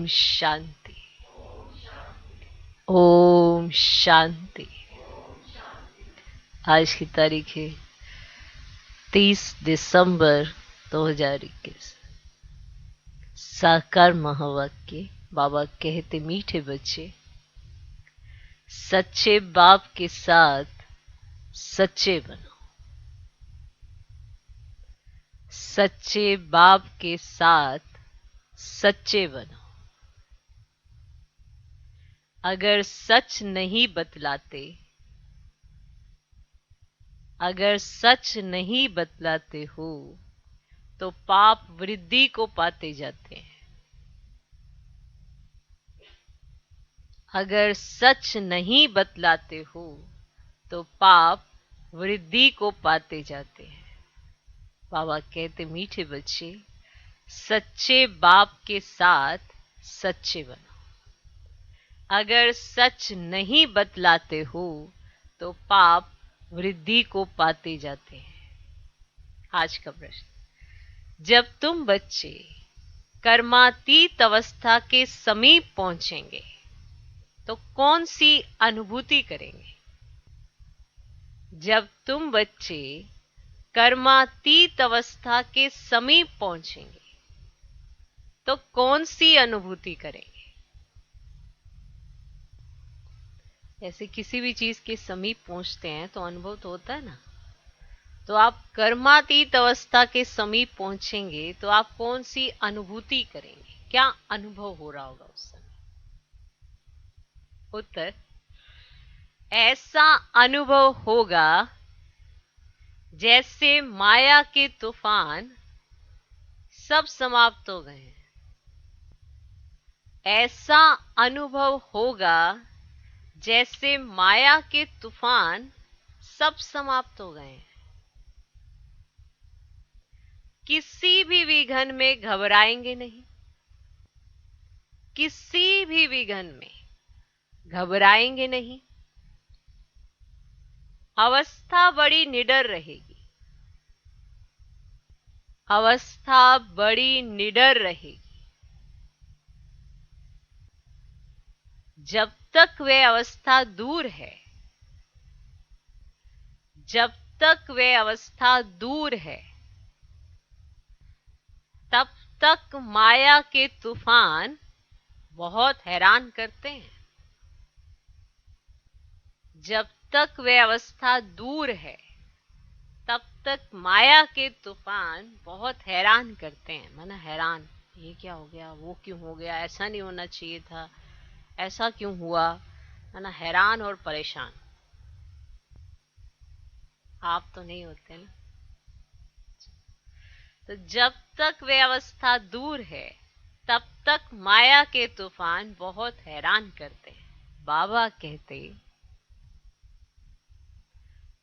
शांति। ओम शांति। आज की तारीख है 30 दिसंबर 2021। साकार महावाक्य। बाबा कहते, मीठे बच्चे, सच्चे बाप के साथ सच्चे बनो। सच्चे बाप के साथ सच्चे बनो। अगर सच नहीं बतलाते, अगर सच नहीं बतलाते हो तो पाप वृद्धि को पाते जाते हैं। अगर सच नहीं बतलाते हो तो पाप वृद्धि को पाते जाते हैं। बाबा कहते, मीठे बच्चे, सच्चे बाप के साथ सच्चे बनो। अगर सच नहीं बतलाते हो तो पाप वृद्धि को पाते जाते हैं। आज का प्रश्न, जब तुम बच्चे कर्मातीत अवस्था के समीप पहुंचेंगे तो कौन सी अनुभूति करेंगे? जब तुम बच्चे कर्मातीत अवस्था के समीप पहुंचेंगे तो कौन सी अनुभूति करेंगे? ऐसे किसी भी चीज के समीप पहुंचते हैं तो अनुभव तो होता है ना। तो आप कर्मातीत अवस्था के समीप पहुंचेंगे तो आप कौन सी अनुभूति करेंगे? क्या अनुभव हो रहा होगा उस समय? उत्तर, ऐसा अनुभव होगा जैसे माया के तूफान सब समाप्त हो गए हैं। ऐसा अनुभव होगा जैसे माया के तूफान सब समाप्त हो गए हैं। किसी भी विघन में घबराएंगे नहीं। किसी भी विघन में घबराएंगे नहीं। अवस्था बड़ी निडर रहेगी। अवस्था बड़ी निडर रहेगी। जब तक वे अवस्था दूर है, जब तक वे अवस्था दूर है, तब तक माया के तूफान बहुत हैरान करते हैं। जब तक वे अवस्था दूर है, तब तक माया के तूफान बहुत हैरान करते हैं। माना हैरान, ये क्या हो गया, वो क्यों हो गया, ऐसा नहीं होना चाहिए था, ऐसा क्यों हुआ। माना हैरान और परेशान। आप तो नहीं होते ना। तो जब तक वे अवस्था दूर है तब तक माया के तूफान बहुत हैरान करते हैं।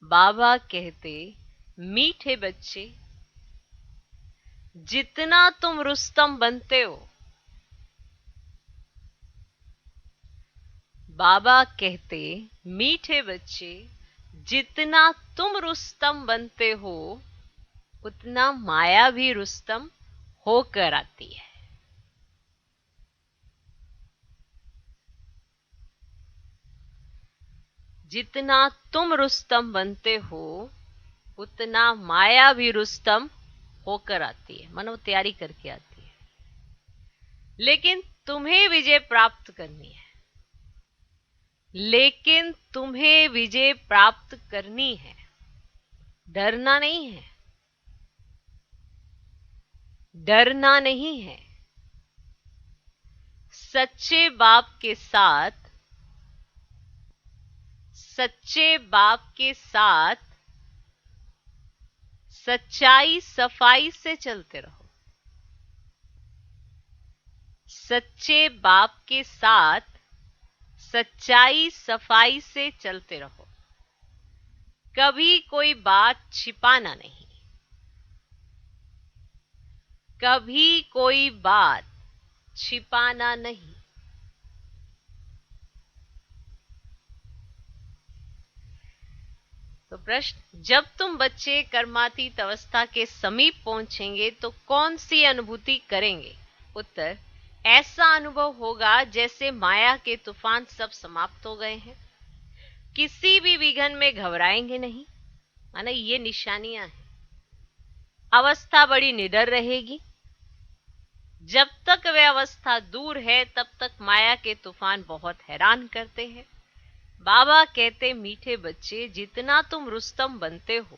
बाबा कहते, मीठे बच्चे, जितना तुम रुस्तम बनते हो, बाबा कहते, मीठे बच्चे, जितना तुम रुस्तम बनते हो उतना माया भी रुस्तम होकर आती है। जितना तुम रुस्तम बनते हो उतना माया भी रुस्तम होकर आती है। मानो तैयारी करके आती है। लेकिन तुम्हें विजय प्राप्त करनी है। लेकिन तुम्हें विजय प्राप्त करनी है। डरना नहीं है। डरना नहीं है। सच्चे बाप के साथ, सच्चे बाप के साथ सच्चाई सफाई से चलते रहो। सच्चे बाप के साथ सच्चाई सफाई से चलते रहो। कभी कोई बात छिपाना नहीं। कभी कोई बात छिपाना नहीं। तो प्रश्न, जब तुम बच्चे कर्मातीत अवस्था के समीप पहुंचेंगे तो कौन सी अनुभूति करेंगे? उत्तर, ऐसा अनुभव होगा जैसे माया के तूफान सब समाप्त हो गए हैं। किसी भी विघन में घबराएंगे नहीं, माना ये निशानियां हैं। अवस्था बड़ी निडर रहेगी। जब तक वह अवस्था दूर है तब तक माया के तूफान बहुत हैरान करते हैं। बाबा कहते, मीठे बच्चे, जितना तुम रुस्तम बनते हो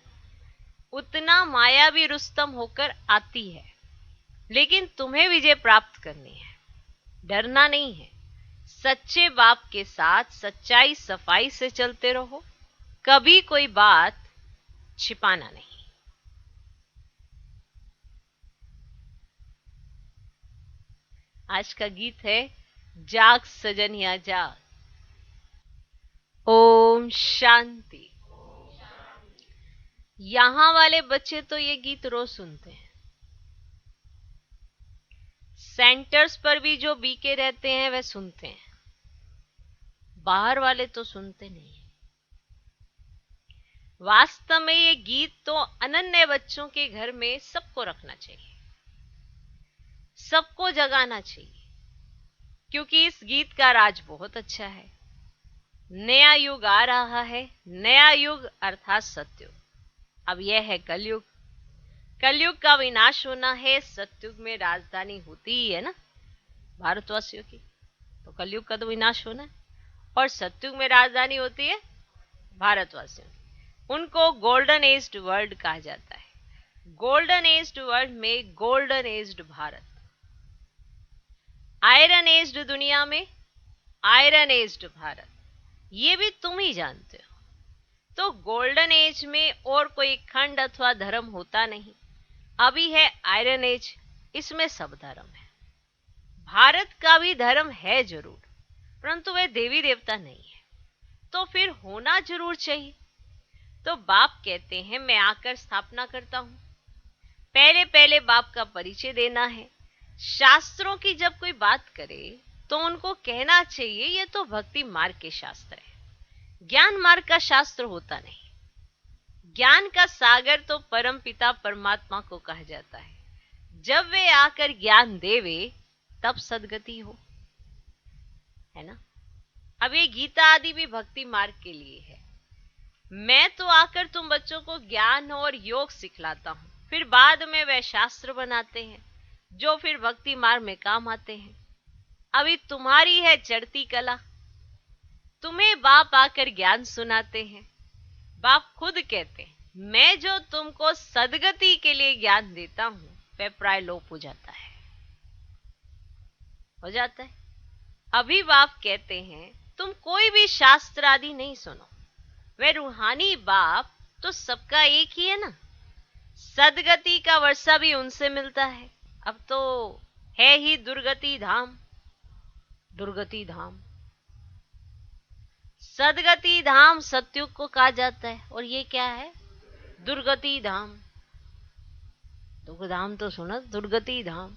उतना माया भी रुस्तम होकर आती है, लेकिन तुम्हें विजय प्राप्त करनी है, डरना नहीं है। सच्चे बाप के साथ सच्चाई सफाई से चलते रहो, कभी कोई बात छिपाना नहीं। आज का गीत है जाग सजनिया जाग। ओम शांति। यहां वाले बच्चे तो ये गीत रोज सुनते हैं। सेंटर्स पर भी जो बीके रहते हैं वह सुनते हैं, बाहर वाले तो सुनते नहीं। वास्तव में ये गीत तो अनन्य बच्चों के घर में सबको रखना चाहिए, सबको जगाना चाहिए, क्योंकि इस गीत का राज बहुत अच्छा है। नया युग आ रहा है, नया युग अर्थात सत्युग। अब यह है कलयुग। कलयुग का विनाश होना है। सत्युग में राजधानी होती ही है ना भारतवासियों की, तो कलयुग का तो विनाश होना है। और सत्युग में राजधानी होती है भारतवासियों की। उनको गोल्डन एज्ड वर्ल्ड कहा जाता है। गोल्डन एज्ड वर्ल्ड में golden aged Bharat, iron aged दुनिया में आयरन एज्ड भारत, ये भी तुम ही जानते हो। तो गोल्डन एज में और कोई खंड अथवा धर्म होता नहीं। अभी है आयरन एज, इसमें सब धर्म है। भारत का भी धर्म है जरूर, परंतु वह देवी देवता नहीं है, तो फिर होना जरूर चाहिए। तो बाप कहते हैं, मैं आकर स्थापना करता हूं। पहले पहले बाप का परिचय देना है। शास्त्रों की जब कोई बात करे तो उनको कहना चाहिए ये तो भक्ति मार्ग के शास्त्र है, ज्ञान मार्ग का शास्त्र होता नहीं। ज्ञान का सागर तो परम पिता परमात्मा को कहा जाता है। जब वे आकर ज्ञान देवे तब सदगति हो, है ना। अब ये गीता आदि भी भक्ति मार्ग के लिए है। मैं तो आकर तुम बच्चों को ज्ञान और योग सिखलाता हूं, फिर बाद में वे शास्त्र बनाते हैं जो फिर भक्ति मार्ग में काम आते हैं। अभी तुम्हारी है चढ़ती कला, तुम्हें बाप आकर ज्ञान सुनाते हैं। बाप खुद कहते हैं, मैं जो तुमको सदगति के लिए ज्ञान देता हूं वह प्राय लोप हो जाता है, हो जाता है। अभी बाप कहते हैं, तुम कोई भी शास्त्र आदि नहीं सुनो, वह रूहानी बाप तो सबका एक ही है ना। सदगति का वर्षा भी उनसे मिलता है। अब तो है ही दुर्गति धाम, दुर्गति धाम। सदगति धाम सत्युग को कहा जाता है, और ये क्या है, दुर्गति धाम। दुर्ग धाम तो सुना, दुर्गति धाम।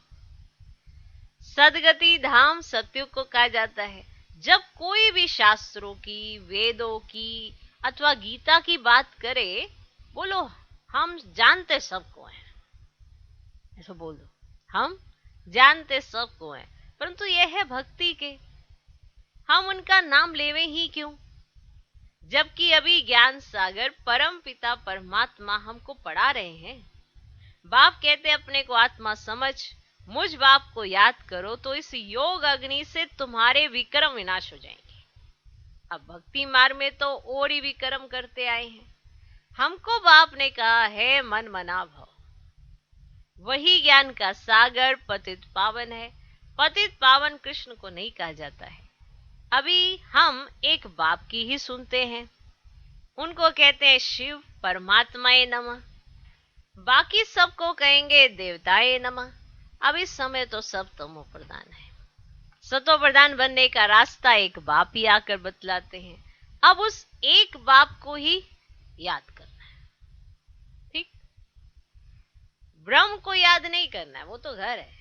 सदगति धाम सत्युग को कहा जाता है। जब कोई भी शास्त्रों की, वेदों की अथवा गीता की बात करे, बोलो हम जानते सबको हैं, ऐसा बोल दो, हम जानते सबको हैं, परंतु यह है भक्ति के, हम उनका नाम लेवे ही क्यों, जबकि अभी ज्ञान सागर परम पिता परमात्मा हमको पढ़ा रहे हैं। बाप कहते अपने को आत्मा समझ, मुझ बाप को याद करो तो इस योग अग्नि से तुम्हारे विक्रम विनाश हो जाएंगे। अब भक्ति मार्ग में तो और ही विक्रम करते आए हैं। हमको बाप ने कहा है मन मना भव, वही ज्ञान का सागर पतित पावन है। पतित पावन कृष्ण को नहीं कहा जाता है। अभी हम एक बाप की ही सुनते हैं, उनको कहते हैं शिव परमात्माए नमः, बाकी सबको कहेंगे देवताए नमः। अब इस समय तो सब तमो प्रधान है। सतो प्रधान बनने का रास्ता एक बाप ही आकर बतलाते हैं। अब उस एक बाप को ही याद करना है, ठीक। ब्रह्म को याद नहीं करना है, वो तो घर है।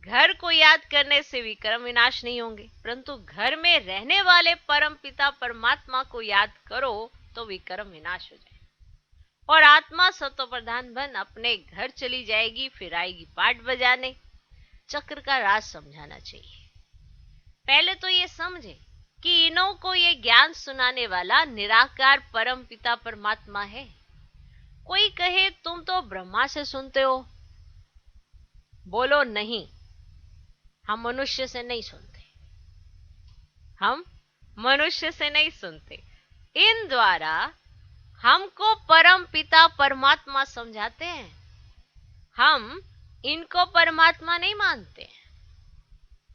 घर को याद करने से विक्रम विनाश नहीं होंगे, परंतु घर में रहने वाले परम पिता परमात्मा को याद करो तो विक्रम विनाश हो जाए। और आत्मा सतो प्रधान बन अपने घर चली जाएगी, फिर आएगी पाठ बजाने। चक्र का राज समझाना चाहिए। पहले तो ये समझे कि इन्हों को ये ज्ञान सुनाने वाला निराकार परम पिता परमात्मा है। कोई कहे तुम तो ब्रह्मा से सुनते हो, बोलो नहीं, हम मनुष्य से नहीं सुनते, हम मनुष्य से नहीं सुनते। इन द्वारा हमको परम पिता परमात्मा समझाते हैं, हम इनको परमात्मा नहीं मानते।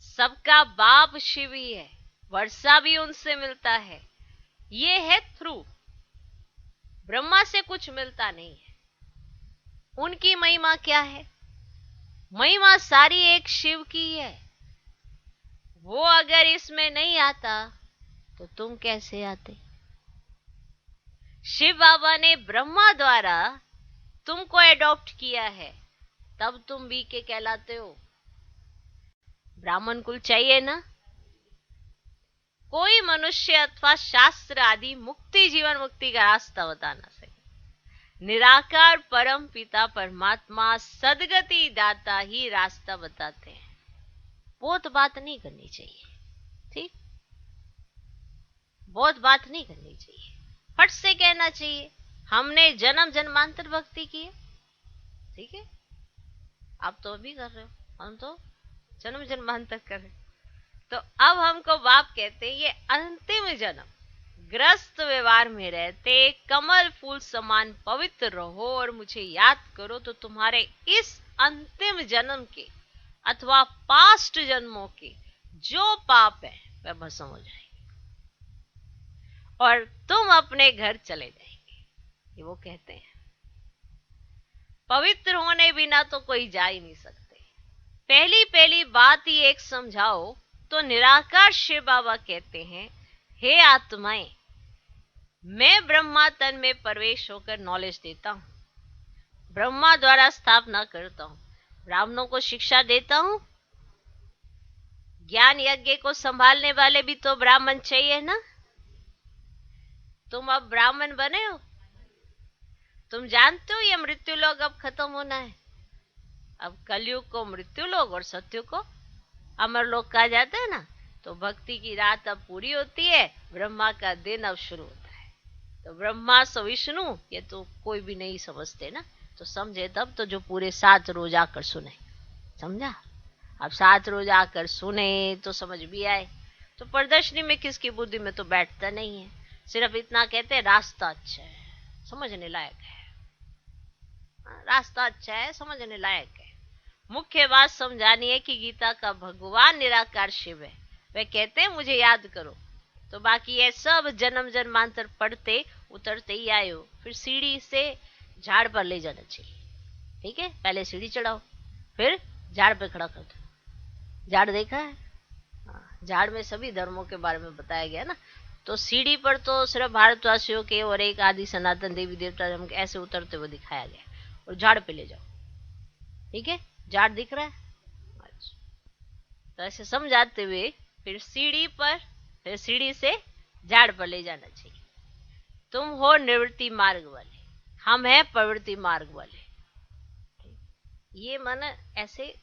सबका बाप शिव ही है, वर्षा भी उनसे मिलता है, ये है थ्रू, ब्रह्मा से कुछ मिलता नहीं है। उनकी महिमा क्या है? महिमा सारी एक शिव की है। वो अगर इसमें नहीं आता तो तुम कैसे आते? शिव बाबा ने ब्रह्मा द्वारा तुमको एडॉप्ट किया है, तब तुम भी के कहलाते हो। ब्राह्मण कुल चाहिए ना। कोई मनुष्य अथवा शास्त्र आदि मुक्ति, जीवन मुक्ति का रास्ता बता ना सके। निराकार परम पिता परमात्मा सदगति दाता ही रास्ता बताते हैं। बहुत बात नहीं करनी चाहिए, ठीक? बहुत बात नहीं करनी चाहिए। फट से कहना चाहिए हमने जन्म जन्मांतर भक्ति की है, ठीक है? आप तो अभी कर रहे हो, हम तो जन्म जन्मांतर कर रहे। तो अब हमको बाप कहते हैं ये अंतिम जन्म ग्रस्त व्यवहार में रहते कमल फूल समान पवित्र रहो और मुझे याद करो, तो तुम्हारे इस अंतिम जन्म के अथवा पास्ट जन्मों के जो पाप है वह भस्म हो जाएंगे और तुम अपने घर चले जाएंगे। ये वो कहते हैं। पवित्र होने बिना तो कोई जा ही नहीं सकते। पहली पहली बात ही एक समझाओ तो निराकार शिव बाबा कहते हैं, हे आत्माएं, मैं ब्रह्मा तन में प्रवेश होकर नॉलेज देता हूं, ब्रह्मा द्वारा स्थापना करता हूं, ब्राह्मणों को शिक्षा देता हूं। ज्ञान यज्ञ को संभालने वाले भी तो ब्राह्मण चाहिए ना। तुम अब ब्राह्मण बने हो। तुम जानते हो ये मृत्यु लोग अब खत्म होना है। अब कलयुग को मृत्यु लोग और सत्युग को अमर लोग कहा जाता है ना। तो भक्ति की रात अब पूरी होती है, ब्रह्मा का दिन अब शुरू होता है। तो ब्रह्मा से विष्णु ये तो कोई भी नहीं समझते ना, तो समझे तब तो जो पूरे 7 रोज आकर सुने। समझा? अब 7 रोज आकर सुने तो समझ भी आए। तो प्रदर्शनी में किसकी बुद्धि में तो बैठता नहीं है। सिर्फ इतना कहते हैं रास्ता अच्छा है, समझने लायक है। रास्ता अच्छा है, समझने लायक है। मुख्य बात समझानी है कि गीता का भगवान निराकार शिव है। वे कहते हैं मुझे याद करो, तो बाकी ये सब जन्म जन्मांतर पढ़ते उतरते ही आए हो। फिर सीढ़ी से झाड़ पर ले जाना चाहिए, ठीक है? पहले सीढ़ी चढ़ाओ, फिर झाड़ पे खड़ा कर दो। झाड़ देखा है? झाड़ में सभी धर्मों के बारे में बताया गया ना। तो सीढ़ी पर तो सिर्फ भारतवासियों के और एक आदि सनातन देवी देवता धर्म के ऐसे उतरते हुए दिखाया गया। और झाड़ पे ले जाओ, ठीक है? झाड़ दिख रहा है? अच्छा, तो ऐसे समझाते हुए फिर सीढ़ी पर, फिर सीढ़ी से झाड़ पर ले जाना चाहिए। तुम हो निवृत्ति मार्ग वाले, हम हैं प्रवृत्ति मार्ग वाले। ये मन ऐसे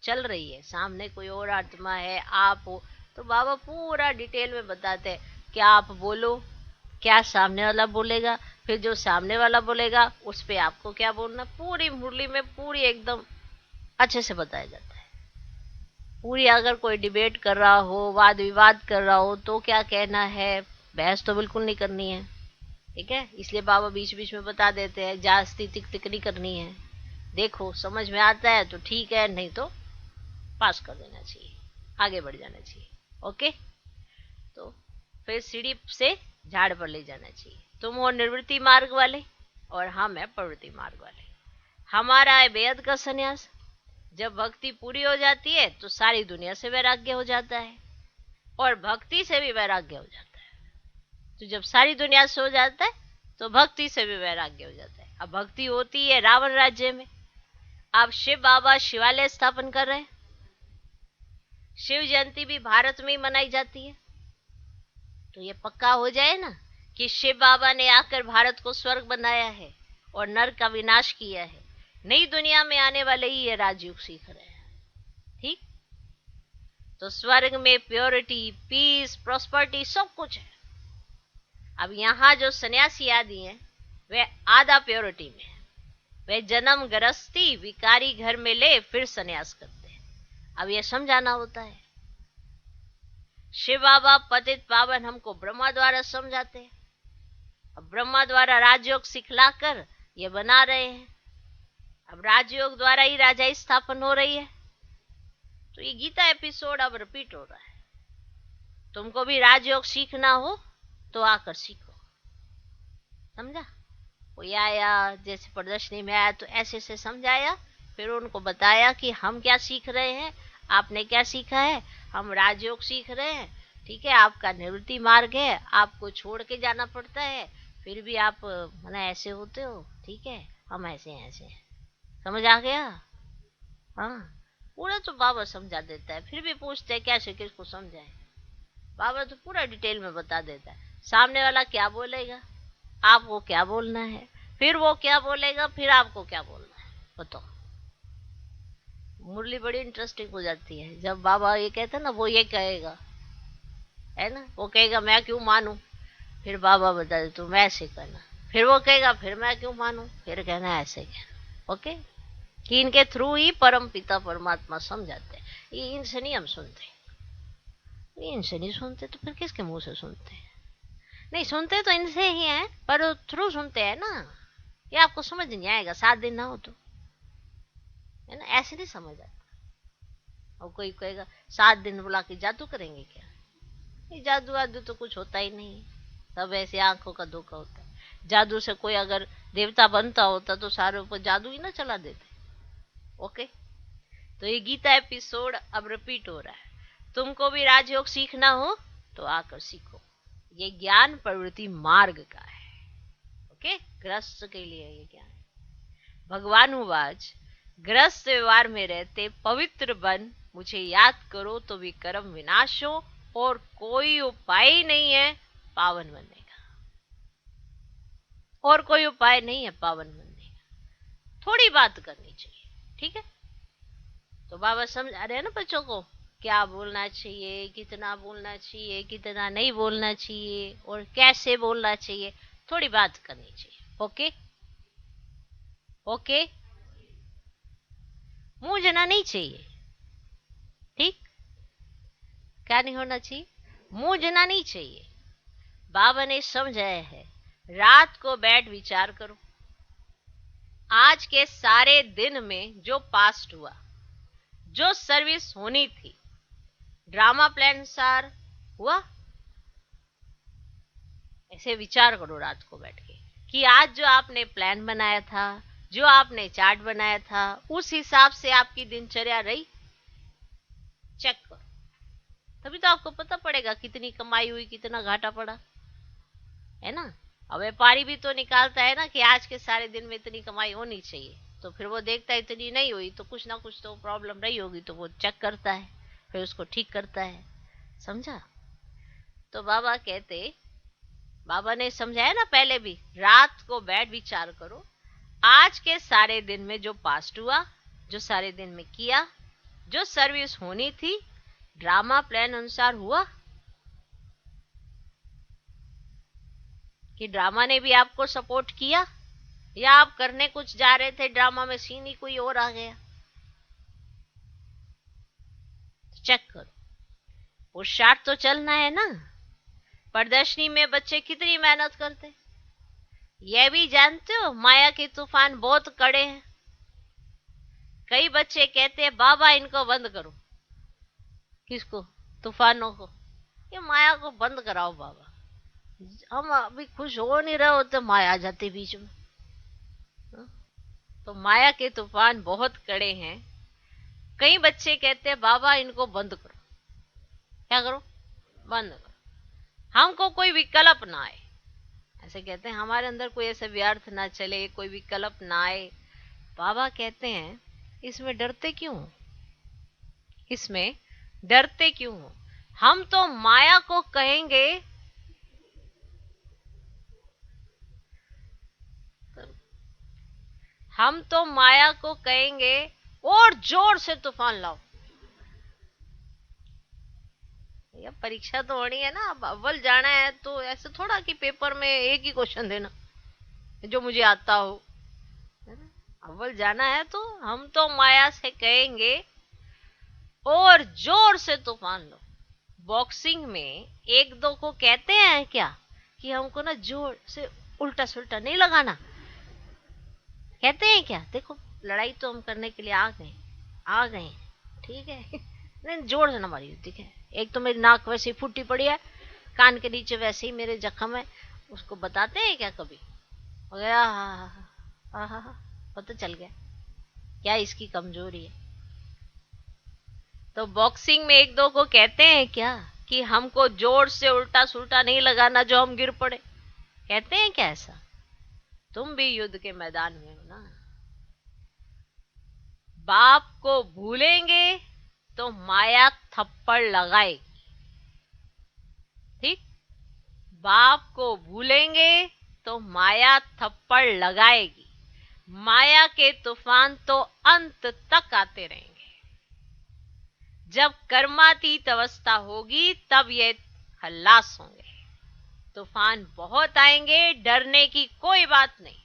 चल रही है, सामने कोई और आत्मा है, आप हो। तो बाबा पूरा डिटेल में बताते हैं, क्या आप बोलो, क्या सामने वाला बोलेगा, फिर जो सामने वाला बोलेगा उस पे आपको क्या बोलना। पूरी मुरली में पूरी एकदम अच्छे से बताया जाता है। पूरी अगर कोई डिबेट कर रहा हो, वाद विवाद कर रहा हो, तो क्या कहना है, बहस तो बिल्कुल नहीं करनी है, ठीक है? इसलिए बाबा बीच बीच में बता देते हैं, जास्ती तिक तिक नहीं करनी है। देखो समझ में आता है तो ठीक है, नहीं तो पास कर देना चाहिए, आगे बढ़ जाना चाहिए। ओके, तो फिर सीढ़ी से झाड़ पर ले जाना चाहिए। तुम हो निवृत्ति मार्ग वाले और हम है प्रवृत्ति मार्ग वाले। हमारा है बेहद का संन्यास। जब भक्ति पूरी हो जाती है तो सारी दुनिया से वैराग्य हो जाता है और भक्ति से भी वैराग्य हो जाता है। तो जब सारी दुनिया से हो जाता है तो भक्ति से भी वैराग्य हो जाता है। अब भक्ति होती है रावण राज्य में। अब शिव बाबा शिवालय स्थापन कर रहे हैं। शिव जयंती भी भारत में ही मनाई जाती है। तो ये पक्का हो जाए ना कि शिव बाबा ने आकर भारत को स्वर्ग बनाया है और नरक का विनाश किया है। नई दुनिया में आने वाले ही ये राजयुग सीख रहे हैं, ठीक। तो स्वर्ग में प्योरिटी, पीस, प्रॉस्पर्टी सब कुछ है। अब यहाँ जो सन्यासी आदि हैं वे आधा प्योरिटी में है। वे जन्म गृहस्थी विकारी घर में ले फिर सन्यास करते हैं। अब ये समझाना होता है। शिव बाबा पतित पावन हमको ब्रह्मा द्वारा समझाते हैं। अब ब्रह्मा द्वारा राजयोग सिखलाकर ये बना रहे हैं। अब राजयोग द्वारा ही राजा स्थापन हो रही है। तो ये गीता एपिसोड अब रिपीट हो रहा है। तुमको भी राजयोग सीखना हो तो आकर सीखो। समझा? कोई आया जैसे प्रदर्शनी में आया तो ऐसे से समझाया, फिर उनको बताया कि हम क्या सीख रहे हैं, आपने क्या सीखा है। हम राजयोग सीख रहे हैं, ठीक है। आपका निवृत्ति मार्ग है, आपको छोड़ के जाना पड़ता है, फिर भी आप माने ऐसे होते हो, ठीक है। हम ऐसे ऐसे हैं। समझ आ गया? हाँ, पूरा तो बाबा समझा देता है। फिर भी पूछते हैं कैसे, किसको समझाए। बाबा तो पूरा डिटेल में बता देता है। सामने वाला क्या बोलेगा, आपको क्या बोलना है, फिर वो क्या बोलेगा, फिर आपको क्या बोलना है। बताओ, मुरली बड़ी इंटरेस्टिंग हो जाती है। जब बाबा ये कहते हैं ना, वो ये कहेगा, है ना, वो कहेगा मैं क्यों मानूं, फिर बाबा बता दे तुम ऐसे करना, फिर वो कहेगा फिर मैं क्यों मानूं, फिर कहना ऐसे कहना। ओके, कि इनके थ्रू ही परम पिता परमात्मा समझाते हैं। ये इनसे नहीं हम सुनते, ये इनसे नहीं सुनते तो फिर किसके मुंह से सुनते हैं? नहीं, सुनते तो इनसे ही हैं, पर थ्रू सुनते हैं ना। ये आपको समझ नहीं आएगा 7 दिन ना हो तो, है ना, ऐसे नहीं समझ आता। और कोई कहेगा 7 दिन बुला के जादू करेंगे क्या? ये जादू वादू तो कुछ होता ही नहीं, सब ऐसे आंखों का धोखा होता है। जादू से कोई अगर देवता बनता होता तो सारे ऊपर जादू ही ना चला देते। ओके, तो ये गीता एपिसोड अब रिपीट हो रहा है। तुमको भी राजयोग सीखना हो तो आकर सीखो। ये ज्ञान प्रवृत्ति मार्ग का है। ओके, ग्रस्त के लिए ये ज्ञान। भगवान उवाच, ग्रस्त व्यवहार में रहते पवित्र बन, मुझे याद करो तो विक्रम विनाश हो, और कोई उपाय ही नहीं है पावन बनने का। और कोई उपाय नहीं है पावन बनने का। थोड़ी बात करनी चाहिए, ठीक है। तो बाबा समझा रहे हैं ना बच्चों को, क्या बोलना चाहिए, कितना बोलना चाहिए, कितना नहीं बोलना चाहिए, और कैसे बोलना चाहिए। थोड़ी बात करनी चाहिए। ओके ओके, मुंह जना नहीं चाहिए, ठीक। क्या नहीं होना चाहिए? मुंह जना नहीं चाहिए। बाबा ने समझाया है, रात को बैठ विचार करो, आज के सारे दिन में जो पास्ट हुआ, जो सर्विस होनी थी, ड्रामा प्लान सार हुआ। ऐसे विचार करो रात को बैठ के कि आज जो आपने प्लान बनाया था, जो आपने चार्ट बनाया था, उस हिसाब से आपकी दिनचर्या रही। चेक करो, तभी तो आपको पता पड़ेगा कितनी कमाई हुई, कितना घाटा पड़ा, है ना। अब व्यापारी भी तो निकालता है ना कि आज के सारे दिन में इतनी कमाई होनी चाहिए, तो फिर वो देखता है इतनी नहीं हुई तो कुछ ना कुछ तो प्रॉब्लम रही होगी, तो वो चेक करता है, फिर उसको ठीक करता है। समझा? तो बाबा कहते, बाबा ने समझाया ना पहले भी, रात को बैठ विचार करो, आज के सारे दिन में जो पास्ट हुआ, जो सारे दिन में किया, जो सर्विस होनी थी, ड्रामा प्लान अनुसार हुआ कि ड्रामा ने भी आपको सपोर्ट किया, या आप करने कुछ जा रहे थे, ड्रामा में सीन ही कोई और आ गया। चेक करो, पुरुषार्थ तो चलना है ना। प्रदर्शनी में बच्चे कितनी मेहनत करते, यह भी जानते हो माया के तूफान बहुत कड़े हैं। कई बच्चे कहते हैं बाबा इनको बंद करो। किसको? तूफानों को। ये माया को बंद कराओ बाबा। हम अभी खुश हो नहीं रहे होते, माया आ जाती बीच में। तो माया के तूफान बहुत कड़े हैं। कई बच्चे कहते हैं बाबा इनको बंद करो। क्या करो? बंद करो, हमको कोई विकल्प ना आए। ऐसे कहते हैं हमारे अंदर कोई ऐसे व्यर्थ ना चले, कोई विकल्प ना आए। बाबा कहते हैं इसमें डरते क्यों हो? इसमें डरते क्यों हो? हम तो माया को कहेंगे, हम तो माया को कहेंगे और जोर से तूफान लाओ, या परीक्षा तो होनी है ना, अब अव्वल जाना है तो ऐसे थोड़ा कि पेपर में एक ही क्वेश्चन देना जो मुझे आता हो, है ना। अव्वल जाना है तो हम तो माया से कहेंगे और जोर से तूफान लो। बॉक्सिंग में एक दो को कहते हैं क्या कि हमको ना जोर से उल्टा सुल्टा नहीं लगाना, कहते हैं क्या? देखो लड़ाई तो हम करने के लिए आ गए, ठीक है। नहीं जोर से ना मारिए, ठीक है। एक तो मेरी नाक वैसे ही फूटी पड़ी है, कान के नीचे वैसे ही मेरे जख्म है, उसको बताते हैं क्या कभी? हो गया, हाँ पता चल गया क्या इसकी कमजोरी है। तो बॉक्सिंग में एक दो को कहते हैं क्या कि हमको जोर से उल्टा सुल्टा नहीं लगाना जो हम गिर पड़े, कहते हैं क्या ऐसा? तुम भी युद्ध के मैदान में हो ना। बाप को भूलेंगे तो माया थप्पड़ लगाएगी, ठीक। बाप को भूलेंगे तो माया थप्पड़ लगाएगी। माया के तूफान तो अंत तक आते रहेंगे। जब कर्मातीत अवस्था होगी तब ये खल्लास होंगे। तूफान बहुत आएंगे, डरने की कोई बात नहीं।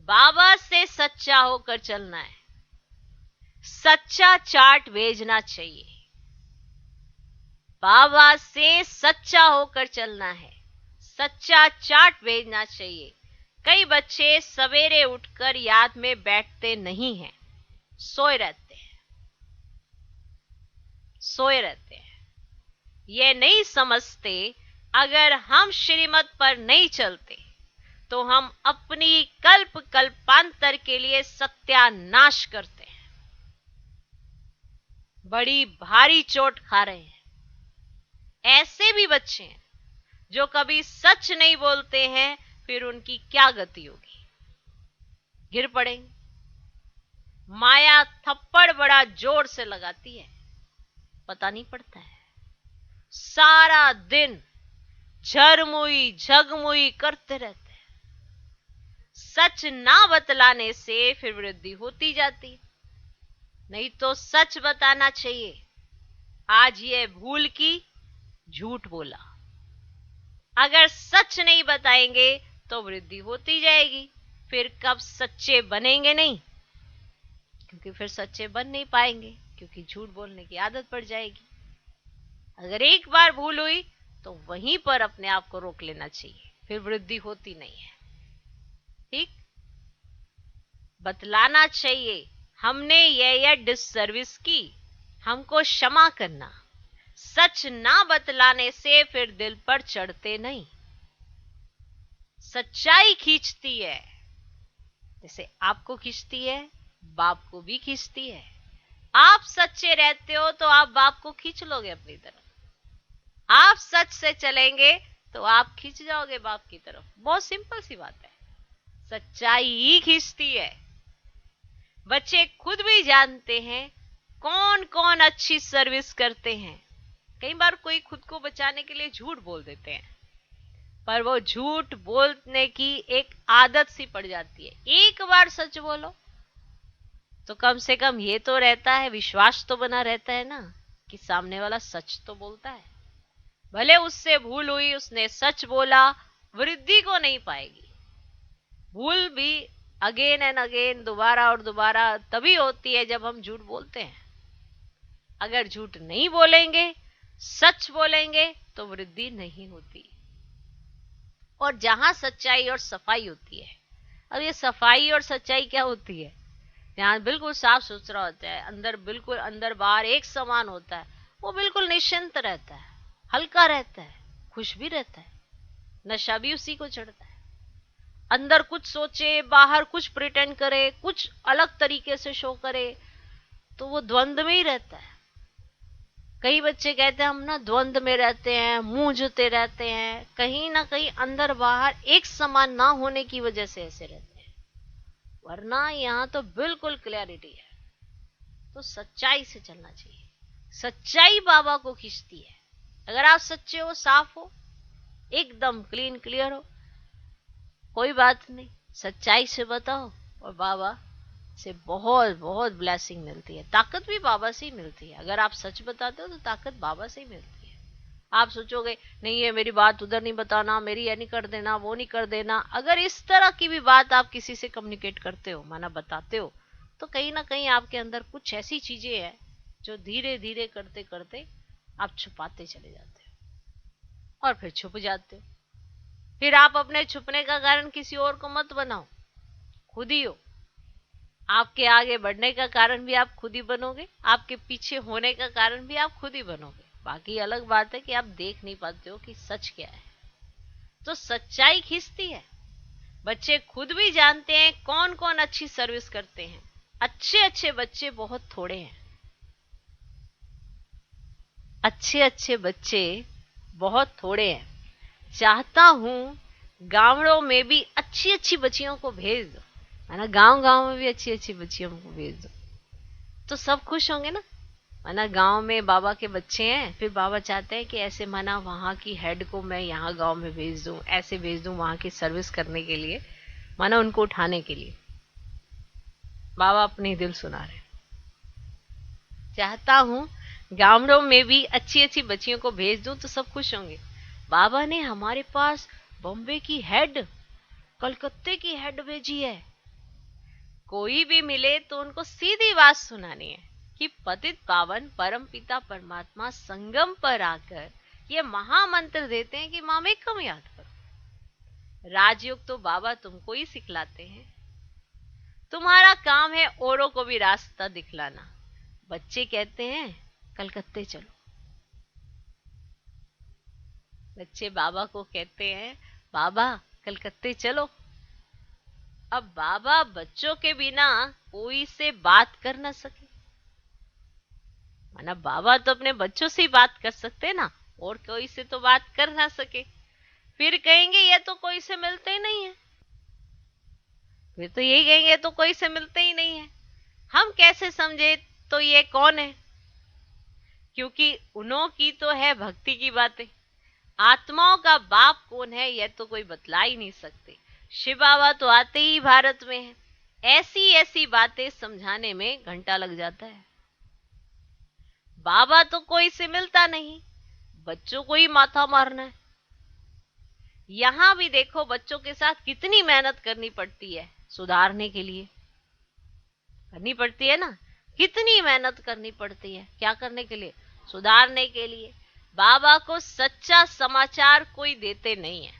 बाबा से सच्चा होकर चलना है, सच्चा चार्ट भेजना चाहिए। बाबा से सच्चा होकर चलना है, सच्चा चार्ट भेजना चाहिए। कई बच्चे सवेरे उठकर याद में बैठते नहीं हैं, सोए रहते हैं। ये नहीं समझते अगर हम श्रीमत पर नहीं चलते तो हम अपनी कल्प कल्पांतर के लिए सत्यानाश करते हैं, बड़ी भारी चोट खा रहे हैं। ऐसे भी बच्चे हैं जो कभी सच नहीं बोलते हैं, फिर उनकी क्या गति होगी? गिर पड़ेंगे। माया थप्पड़ बड़ा जोर से लगाती है, पता नहीं पड़ता है। सारा दिन झरमुई झगमुई करते रहते हैं। सच ना बतलाने से फिर वृद्धि होती जाती, नहीं तो सच बताना चाहिए। आज ये भूल की, झूठ बोला। अगर सच नहीं बताएंगे तो वृद्धि होती जाएगी, फिर कब सच्चे बनेंगे नहीं, क्योंकि फिर सच्चे बन नहीं पाएंगे, क्योंकि झूठ बोलने की आदत पड़ जाएगी। अगर एक बार भूल हुई तो वहीं पर अपने आप को रोक लेना चाहिए, फिर वृद्धि होती नहीं है, ठीक। बतलाना चाहिए हमने यह डिससर्विस की, हमको क्षमा करना। सच ना बतलाने से फिर दिल पर चढ़ते नहीं। सच्चाई खींचती है, जैसे आपको खींचती है, बाप को भी खींचती है। आप सच्चे रहते हो तो आप बाप को खींच लोगे अपनी तरफ। आप सच से चलेंगे तो आप खींच जाओगे बाप की तरफ। बहुत सिंपल सी बात है, सच्चाई ही खींचती है। बच्चे खुद भी जानते हैं कौन कौन अच्छी सर्विस करते हैं। कई बार कोई खुद को बचाने के लिए झूठ बोल देते हैं, पर वो झूठ बोलने की एक आदत सी पड़ जाती है। एक बार सच बोलो तो कम से कम ये तो रहता है, विश्वास तो बना रहता है ना कि सामने वाला सच तो बोलता है। भले उससे भूल हुई, उसने सच बोला, वृद्धि को नहीं पाएगी। भूल भी अगेन एंड अगेन, दोबारा और दोबारा तभी होती है जब हम झूठ बोलते हैं। अगर झूठ नहीं बोलेंगे, सच बोलेंगे तो वृद्धि नहीं होती। और जहां सच्चाई और सफाई होती है, अब ये सफाई और सच्चाई क्या होती है? यहाँ बिल्कुल साफ सुथरा होता है, अंदर बिल्कुल अंदर बाहर एक समान होता है, वो बिल्कुल निश्चिंत रहता है, हल्का रहता है, खुश भी रहता है, नशा भी उसी को चढ़ता है। अंदर कुछ सोचे, बाहर कुछ प्रिटेंड करे, कुछ अलग तरीके से शो करे, तो वो द्वंद्व में ही रहता है। कई बच्चे कहते हैं हम ना द्वंद्व में रहते हैं, मूंझते रहते हैं, कहीं ना कहीं अंदर बाहर एक समान ना होने की वजह से ऐसे रहते हैं, वरना यहाँ तो बिल्कुल क्लैरिटी है। तो सच्चाई से चलना चाहिए। सच्चाई बाबा को खींचती है। अगर आप सच्चे हो, साफ हो, एकदम क्लीन क्लियर हो, कोई बात नहीं, सच्चाई से बताओ और बाबा से बहुत बहुत ब्लेसिंग मिलती है। ताकत भी बाबा से ही मिलती है। अगर आप सच बताते हो तो ताकत बाबा से ही मिलती है। आप सोचोगे नहीं ये मेरी बात उधर नहीं बताना, मेरी ये नहीं कर देना, वो नहीं कर देना। अगर इस तरह की भी बात आप किसी से कम्युनिकेट करते हो, माना बताते हो, तो कहीं ना कहीं आपके अंदर कुछ ऐसी चीजें हैं जो धीरे धीरे करते करते आप छुपाते चले जाते हो और फिर छुप जाते हो। फिर आप अपने छुपने का कारण किसी और को मत बनाओ, खुद ही हो। आपके आगे बढ़ने का कारण भी आप खुद ही बनोगे, आपके पीछे होने का कारण भी आप खुद ही बनोगे। बाकी अलग बात है कि आप देख नहीं पाते हो कि सच क्या है। तो सच्चाई खींचती है। बच्चे खुद भी जानते हैं कौन कौन अच्छी सर्विस करते हैं। अच्छे अच्छे बच्चे बहुत थोड़े हैं। अच्छे अच्छे बच्चे बहुत थोड़े हैं। चाहता हूं गांवों में भी अच्छी अच्छी बच्चियों को भेज दो, है ना, गांव गांव में भी अच्छी अच्छी बच्चियों को भेज दो, तो सब खुश होंगे ना। माना गांव में बाबा के बच्चे हैं, फिर बाबा चाहते हैं कि ऐसे माना वहां की हेड को मैं यहाँ गांव में भेज दूं, ऐसे भेज दूं वहां की सर्विस करने के लिए, माना उनको उठाने के लिए। बाबा अपनी दिल सुना रहे। चाहता हूं गांवों में भी अच्छी अच्छी बच्चियों को भेज दूं तो सब खुश होंगे। बाबा ने हमारे पास बॉम्बे की हेड, कलकत्ते की हेड भेजी है। कोई भी मिले तो उनको सीधी बात सुनानी है कि पतित पावन परम पिता परमात्मा संगम पर आकर ये महामंत्र देते हैं कि मामेकम याद करो। राजयोग तो बाबा तुमको ही सिखलाते हैं। तुम्हारा काम है औरों को भी रास्ता दिखलाना। बच्चे कहते हैं कलकत्ते चलो। बच्चे बाबा को कहते हैं बाबा कलकत्ते चलो। अब बाबा बच्चों के बिना कोई से बात कर ना सके, माना बाबा तो अपने बच्चों से ही बात कर सकते ना, और कोई से तो बात कर ना सके। फिर कहेंगे ये तो कोई से मिलते ही नहीं है। फिर तो यही कहेंगे तो कोई से मिलते ही नहीं है। हम कैसे समझे तो ये कौन है? क्योंकि उन्हों की तो है भक्ति की बातें। आत्माओं का बाप कौन है यह तो कोई बतला ही नहीं सकते। शिव बाबा तो आते ही भारत में है। ऐसी ऐसी बातें समझाने में घंटा लग जाता है। बाबा तो कोई से मिलता नहीं, बच्चों को ही माथा मारना है। यहां भी देखो बच्चों के साथ कितनी मेहनत करनी पड़ती है सुधारने के लिए। करनी पड़ती है ना, कितनी मेहनत करनी पड़ती है, क्या करने के लिए? सुधारने के लिए। बाबा को सच्चा समाचार कोई देते नहीं है।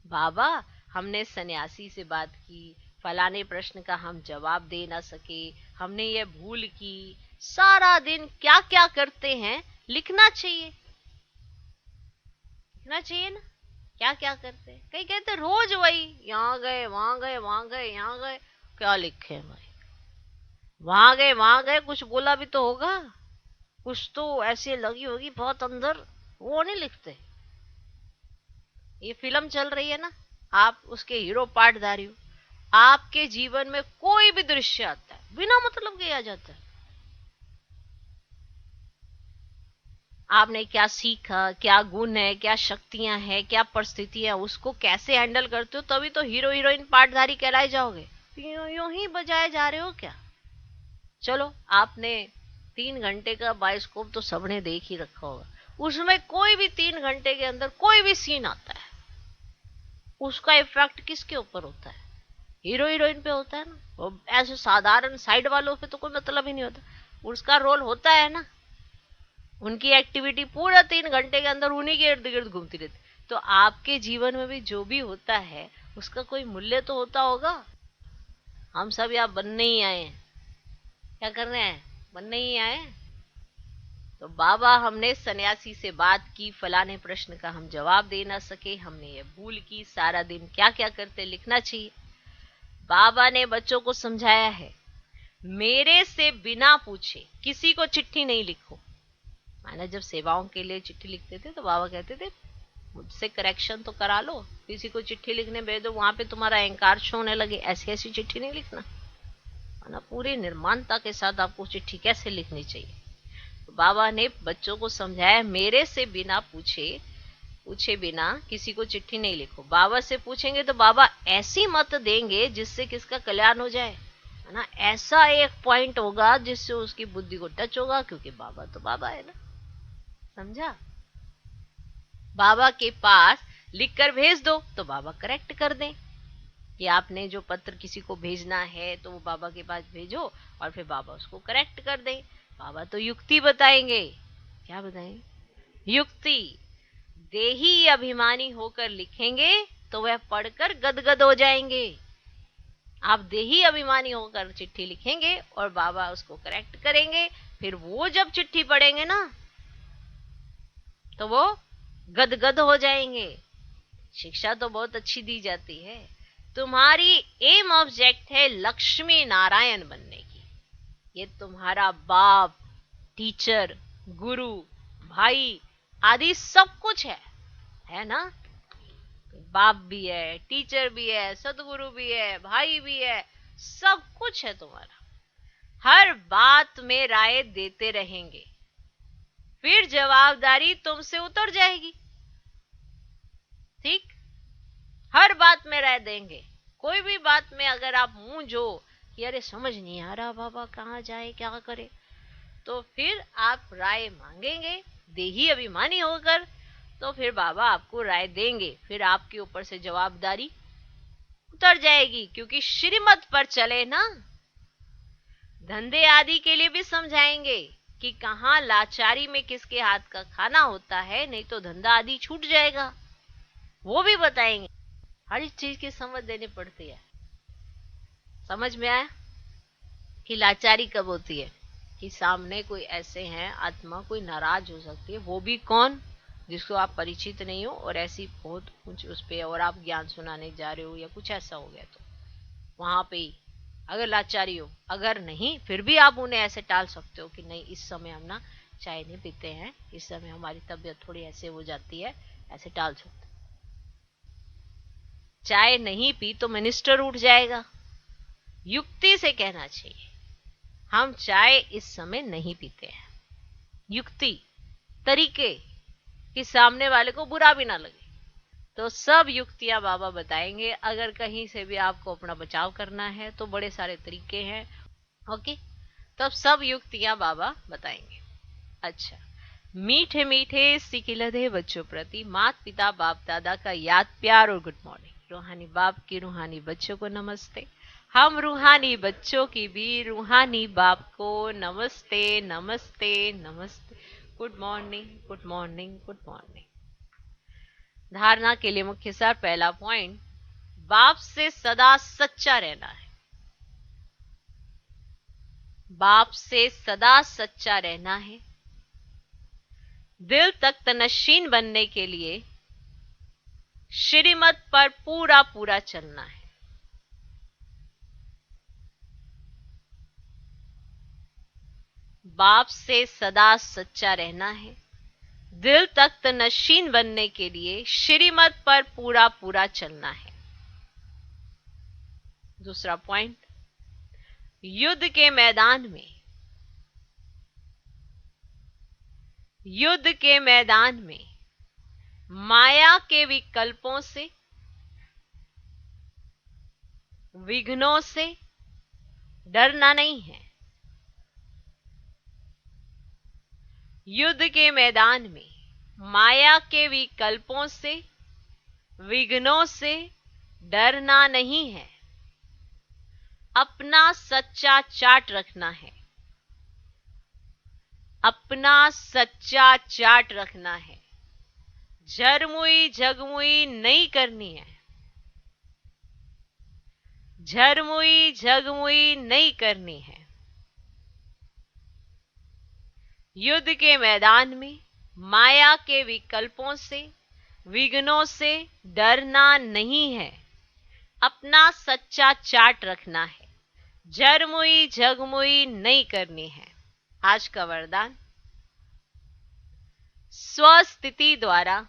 बाबा हमने सन्यासी से बात की, फलाने प्रश्न का हम जवाब दे ना सके, हमने ये भूल की। सारा दिन क्या क्या करते हैं लिखना चाहिए, लिखना चाहिए ना, क्या क्या करते हैं। कई कहते रोज वही, यहाँ गए वहां गए, वहां गए यहाँ गए। क्या लिखे भाई? वहां गए वहां गए, कुछ बोला भी तो होगा, कुछ तो ऐसे लगी होगी बहुत अंदर, वो नहीं लिखते। ये फिल्म चल रही है ना, आप उसके हीरो पार्टधारी हो। आपके जीवन में कोई भी दृश्य आता है बिना मतलब के आ जाता है। आपने क्या सीखा, क्या गुण है, क्या शक्तियां हैं, क्या परिस्थितियां, उसको कैसे हैंडल करते हो, तभी तो हीरो हीरोइन पार्टधारी कहलाए जाओगे। यूं ही बजाए जा रहे हो क्या? चलो आपने 3 घंटे का बायोस्कोप तो सबने देख ही रखा होगा। उसमें कोई भी 3 घंटे के अंदर कोई भी सीन आता है, उसका इफेक्ट किसके ऊपर होता है? हीरो हीरोइन पे होता है ना। वो ऐसे साधारण साइड वालों पे तो कोई मतलब ही नहीं होता। उसका रोल होता है ना, उनकी एक्टिविटी पूरा 3 घंटे के अंदर उन्हीं के इर्द गिर्द घूमती रहती। तो आपके जीवन में भी जो भी होता है उसका कोई मूल्य तो होता होगा। हम सब यहाँ बनने ही आए हैं, क्या करने आए? बनने ही आए हैं। तो बाबा हमने सन्यासी से बात की, फलाने प्रश्न का हम जवाब दे ना सके, हमने ये भूल की, सारा दिन क्या क्या करते लिखना चाहिए। बाबा ने बच्चों को समझाया है मेरे से बिना पूछे किसी को चिट्ठी नहीं लिखो। माना जब सेवाओं के लिए चिट्ठी लिखते थे तो बाबा कहते थे मुझसे करेक्शन तो करा लो, किसी को चिट्ठी लिखने भेज दो, वहां पे तुम्हारा अहंकार होने लगे, ऐसी ऐसी चिट्ठी नहीं लिखना। माना पूरी निर्माणता के साथ आपको चिट्ठी कैसे लिखनी चाहिए। तो बाबा ने बच्चों को समझाया मेरे से बिना पूछे बिना किसी को चिट्ठी नहीं लिखो। बाबा से पूछेंगे तो बाबा ऐसी मत देंगे जिससे किसका कल्याण हो जाए, है ना। ऐसा एक पॉइंट होगा जिससे उसकी बुद्धि को टच होगा, क्योंकि बाबा तो बाबा है ना, समझा। बाबा के पास लिख कर भेज दो तो बाबा करेक्ट कर दें कि आपने जो पत्र किसी को भेजना है तो वो बाबा के पास भेजो और फिर बाबा उसको करेक्ट कर दें। बाबा तो युक्ति बताएंगे। क्या बताएंगे? युक्ति। देही अभिमानी होकर लिखेंगे तो वह पढ़कर गदगद हो जाएंगे। आप देही अभिमानी होकर चिट्ठी लिखेंगे और बाबा उसको करेक्ट करेंगे, फिर वो जब चिट्ठी पढ़ेंगे ना तो वो गदगद हो जाएंगे। शिक्षा तो बहुत अच्छी दी जाती है। तुम्हारी एम ऑब्जेक्ट है लक्ष्मी नारायण बनने की। ये तुम्हारा बाप, टीचर, गुरु, भाई आदि सब कुछ है ना? बाप भी है, टीचर भी है, सदगुरु भी है, भाई भी है, सब कुछ है तुम्हारा। हर बात में राय देते रहेंगे, फिर जवाबदारी तुमसे उतर जाएगी। ठीक? हर बात में राय देंगे। कोई भी बात में अगर आप मुंह जो कि अरे समझ नहीं आ रहा बाबा, कहाँ जाए, क्या करे, तो फिर आप राय मांगेंगे देही अभिमानी होकर, तो फिर बाबा आपको राय देंगे, फिर आपके ऊपर से जवाबदारी उतर जाएगी। क्योंकि श्रीमत पर चले ना। धंधे आदि के लिए भी समझाएंगे कि कहाँ लाचारी में किसके हाथ का खाना होता है, नहीं तो धंधा आदि छूट जाएगा, वो भी बताएंगे। हर चीज की समझ देनी पड़ती है। समझ में आया कि लाचारी कब होती है? कि सामने कोई ऐसे हैं आत्मा, कोई नाराज हो सकती है, वो भी कौन, जिसको आप परिचित नहीं हो और ऐसी बहुत कुछ उस पे और आप ज्ञान सुनाने जा रहे हो या कुछ ऐसा हो गया, तो वहां पे ही अगर लाचारी हो। अगर नहीं फिर भी आप उन्हें ऐसे टाल सकते हो कि नहीं इस समय हम ना चाय नहीं पीते हैं, इस समय हमारी तबीयत थोड़ी ऐसे हो जाती है, ऐसे टाल सकते। चाय नहीं पी तो मिनिस्टर उठ जाएगा। युक्ति से कहना चाहिए हम चाय इस समय नहीं पीते हैं। युक्ति, तरीके कि सामने वाले को बुरा भी ना लगे। तो सब युक्तियां बाबा बताएंगे। अगर कहीं से भी आपको अपना बचाव करना है तो बड़े सारे तरीके हैं। ओके, तब सब युक्तियां बाबा बताएंगे। अच्छा, मीठे मीठे सिकिलधे बच्चों प्रति माता पिता बाप दादा का याद, प्यार और गुड मॉर्निंग। रूहानी बाप की रूहानी बच्चों को नमस्ते। हम रूहानी बच्चों की भी रूहानी बाप को नमस्ते नमस्ते नमस्ते। Good morning, good morning, good morning. धारणा के लिए मुख्य सार। पहला पॉइंट, बाप से सदा सच्चा रहना है। बाप से सदा सच्चा रहना है। दिल तक तनशीन बनने के लिए श्रीमत पर पूरा पूरा चलना है। बाप से सदा सच्चा रहना है। दिल तख्त नशीन बनने के लिए श्रीमत पर पूरा पूरा चलना है। दूसरा पॉइंट, युद्ध के मैदान में, युद्ध के मैदान में माया के विकल्पों से, विघ्नों से डरना नहीं है। युद्ध के मैदान में माया के विकल्पों से, विघ्नों से डरना नहीं है। अपना सच्चा चार्ट रखना है। अपना सच्चा चार्ट रखना है। झरमुई झगमुई नहीं करनी है। झरमुई झगमुई नहीं करनी है। युद्ध के मैदान में माया के विकल्पों से, विघ्नों से डरना नहीं है। अपना सच्चा चार्ट रखना है। झरमुई झगमुई नहीं करनी है। आज का वरदान, स्वस्थिति द्वारा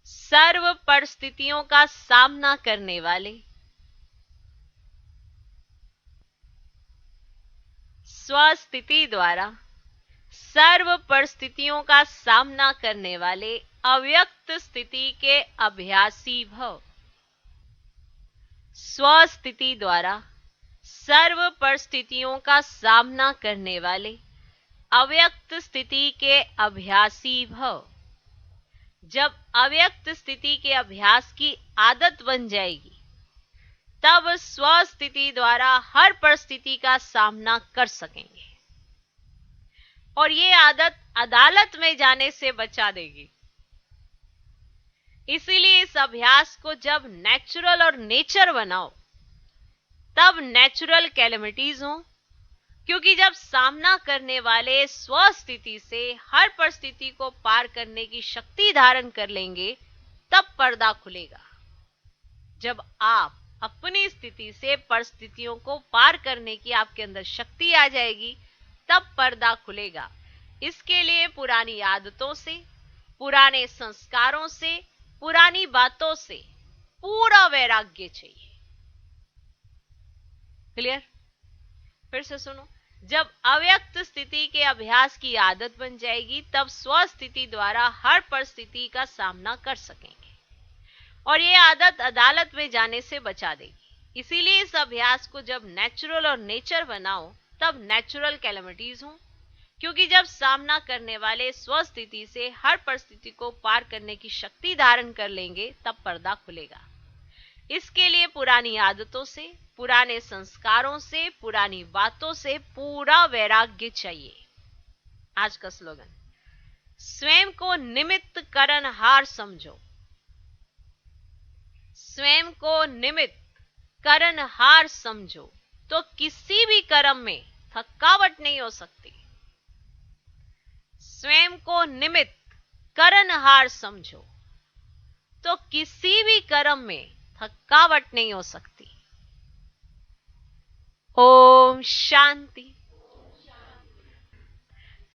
सर्व परिस्थितियों का सामना करने वाले, स्वस्थिति द्वारा सर्व परिस्थितियों का सामना करने वाले अव्यक्त स्थिति के अभ्यासी भव। स्वस्थिति द्वारा सर्व परिस्थितियों का सामना करने वाले अव्यक्त स्थिति के अभ्यासी भव। जब अव्यक्त स्थिति के अभ्यास की आदत बन जाएगी, तब स्वस्थिति द्वारा हर परिस्थिति का सामना कर सकेंगे। और ये आदत अदालत में जाने से बचा देगी। इसीलिए इस अभ्यास को जब नेचुरल और नेचर बनाओ, तब नेचुरल कैलेमिटीज हो, क्योंकि जब सामना करने वाले स्वस्थिति से हर परिस्थिति को पार करने की शक्ति धारण कर लेंगे, तब पर्दा खुलेगा। जब आप अपनी स्थिति से परिस्थितियों को पार करने की आपके अंदर शक्ति आ जाएगी, तब पर्दा खुलेगा। इसके लिए पुरानी आदतों से, पुराने संस्कारों से, पुरानी बातों से पूरा वैराग्य चाहिए। क्लियर? फिर से सुनो। जब अव्यक्त स्थिति के अभ्यास की आदत बन जाएगी, तब स्वस्थिति द्वारा हर परिस्थिति का सामना कर सकेंगे। और ये आदत अदालत में जाने से बचा देगी। इसीलिए इस अभ्यास को जब नेचुरल और नेचर बनाओ, तब नेचुरल कैलेमिटीज हो, क्योंकि जब सामना करने वाले स्वस्थिति से हर परिस्थिति को पार करने की शक्ति धारण कर लेंगे, तब पर्दा खुलेगा। इसके लिए पुरानी आदतों से, पुराने संस्कारों से, पुरानी बातों से पूरा वैराग्य चाहिए। आज का स्लोगन, स्वयं को निमित्त करनहार समझो। स्वयं को निमित्त करनहार समझो, तो किसी भी कर्म में थकावट नहीं हो सकती। स्वयं को निमित्त करनहार समझो, तो किसी भी कर्म में थकावट नहीं हो सकती। ओम शांति।